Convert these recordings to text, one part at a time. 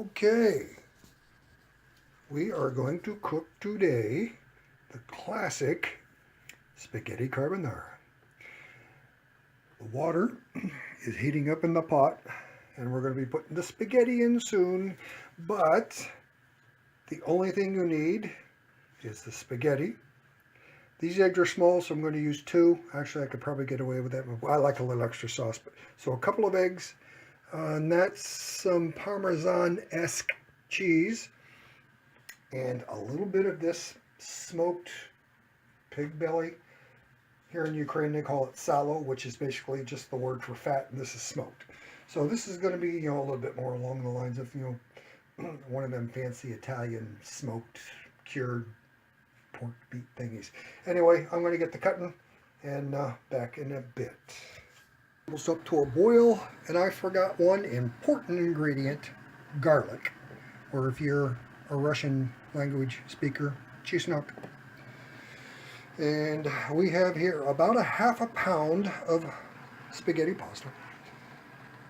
Okay, we are going to cook today the classic spaghetti carbonara. The water is heating up in the pot and we're going to be putting the spaghetti in soon, but the only thing you need is the spaghetti. These eggs are small, so I'm going to use 2. Actually, I could probably get away with that. I like a little extra sauce. So a couple of eggs, and that's some Parmesan-esque cheese, and a little bit of this smoked pig belly. Here in Ukraine, they call it salo, which is basically just the word for fat, and this is smoked. So this is going to be, a little bit more along the lines of, one of them fancy Italian smoked, cured pork beet thingies. Anyway, I'm going to get the cutting and back in a bit. Almost up to a boil, and I forgot one important ingredient, garlic, or if you're a Russian language speaker, chesnok. And we have here about a ½ pound of spaghetti pasta.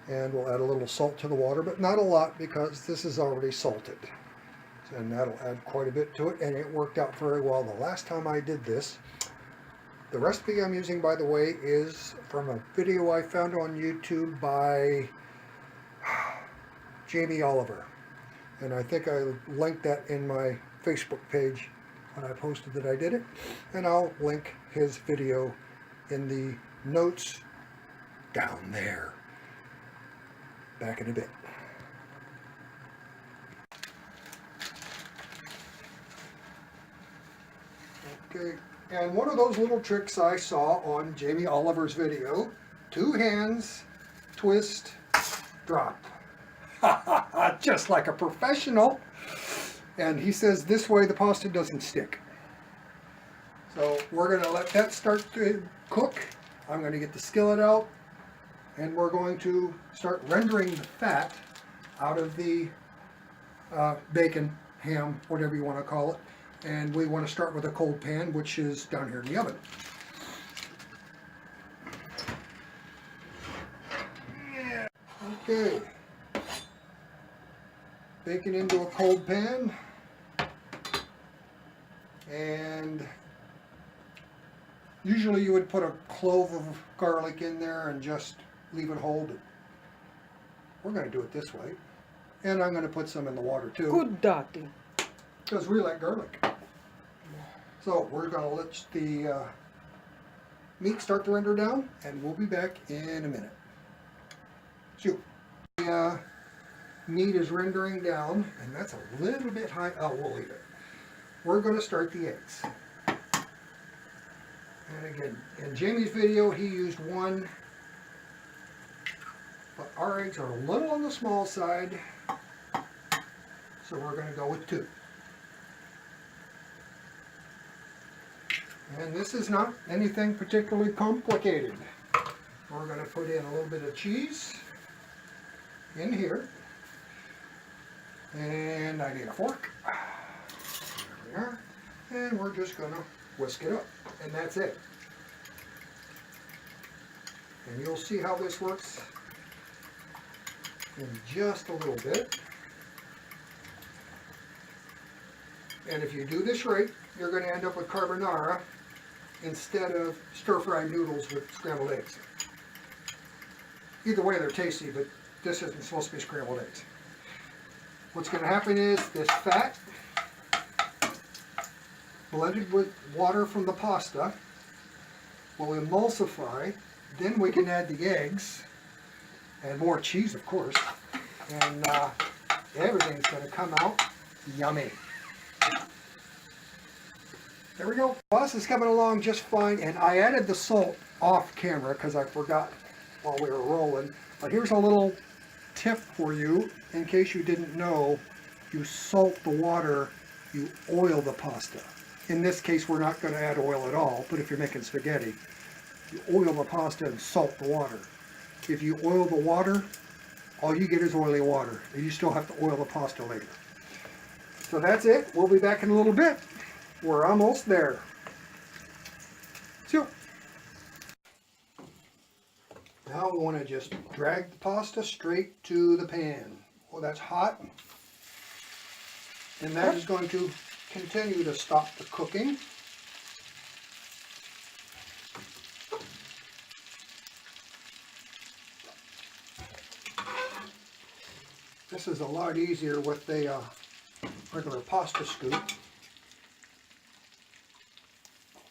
And we'll add a little salt to the water, but not a lot because this is already salted. And that'll add quite a bit to it, and it worked out very well the last time I did this. The recipe I'm using, by the way, is from a video I found on YouTube by Jamie Oliver. And I think I linked that in my Facebook page when I posted that I did it. And I'll link his video in the notes down there. Back in a bit. Okay, and one of those little tricks I saw on Jamie Oliver's video, 2 hands, twist, drop. Just like a professional. And he says this way the pasta doesn't stick. So we're going to let that start to cook. I'm going to get the skillet out, and we're going to start rendering the fat out of the bacon, ham, whatever you want to call it. And we want to start with a cold pan, which is down here in the oven. Yeah. Okay. Bacon into a cold pan. And usually you would put a clove of garlic in there and just leave it whole. But we're going to do it this way. And I'm going to put some in the water too. Good daddy. Because we like garlic. So we're going to let the meat start to render down, and we'll be back in a minute. So the meat is rendering down, and that's a little bit high. Oh, we'll leave it. We're going to start the eggs. And again, in Jamie's video, he used 1, but our eggs are a little on the small side, so we're going to go with 2. And this is not anything particularly complicated. We're going to put in a little bit of cheese in here. And I need a fork. There we are. And we're just going to whisk it up. And that's it. And you'll see how this works in just a little bit. And if you do this right, you're going to end up with carbonara instead of stir-fried noodles with scrambled eggs. Either way, they're tasty, but this isn't supposed to be scrambled eggs. What's going to happen is this fat, blended with water from the pasta, will emulsify. Then we can add the eggs, and more cheese, of course, and everything's going to come out yummy. There we go. Pasta is coming along just fine, and I added the salt off camera because I forgot while we were rolling. But here's a little tip for you in case you didn't know. You salt the water, you oil the pasta. In this case, we're not going to add oil at all, but if you're making spaghetti, you oil the pasta and salt the water. If you oil the water, all you get is oily water, and you still have to oil the pasta later. So that's it. We'll be back in a little bit. We're almost there. So now we want to just drag the pasta straight to the pan. Well, that's hot. And that is going to continue to stop the cooking. This is a lot easier with the regular pasta scoop.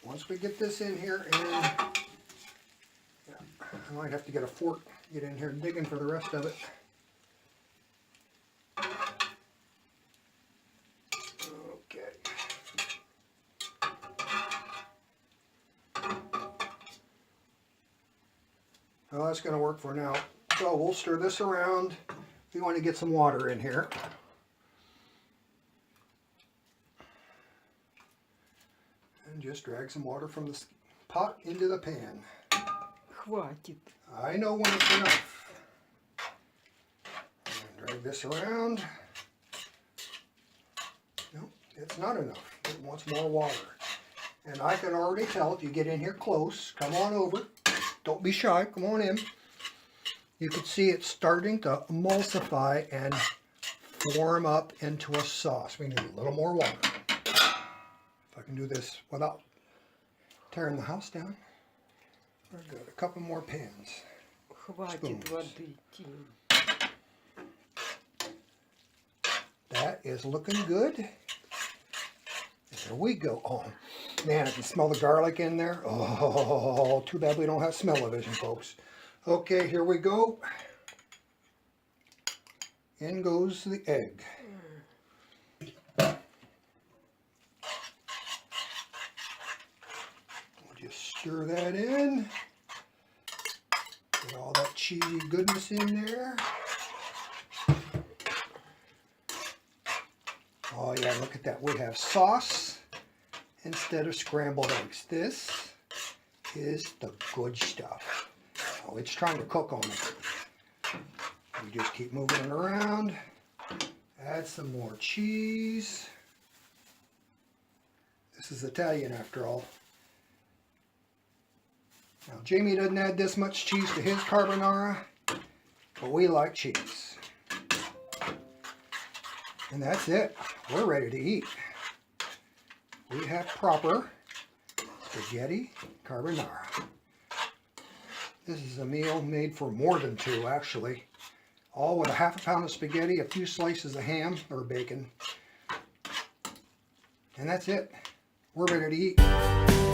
Once we get this in here, and I might have to get a fork, get in here digging for the rest of it. Okay. Well, that's going to work for now. So we'll stir this around. We want to get some water in here. And just drag some water from the pot into the pan. Хватит. I know when it's enough. And drag this around. No, it's not enough. It wants more water. And I can already tell if you get in here close, come on over. Don't be shy, come on in. You can see it's starting to emulsify and form up into a sauce. We need a little more water. If I can do this without tearing the house down. We've got a couple more pans. Хватит воды, Тим. That is looking good. There we go. Oh, man, I can smell the garlic in there. Oh, too bad we don't have smell-o-vision, folks. Okay, here we go. In goes the egg. We'll just stir that in. Get all that cheesy goodness in there. Oh yeah, look at that. We have sauce instead of scrambled eggs. This is the good stuff. Oh, it's trying to cook on it. We just keep moving it around. Add some more cheese. This is Italian after all. Now Jamie doesn't add this much cheese to his carbonara, but we like cheese. And that's it. We're ready to eat. We have proper spaghetti carbonara. This is a meal made for more than two, actually. All with a half a pound of spaghetti, a few slices of ham or bacon. And that's it. We're ready to eat.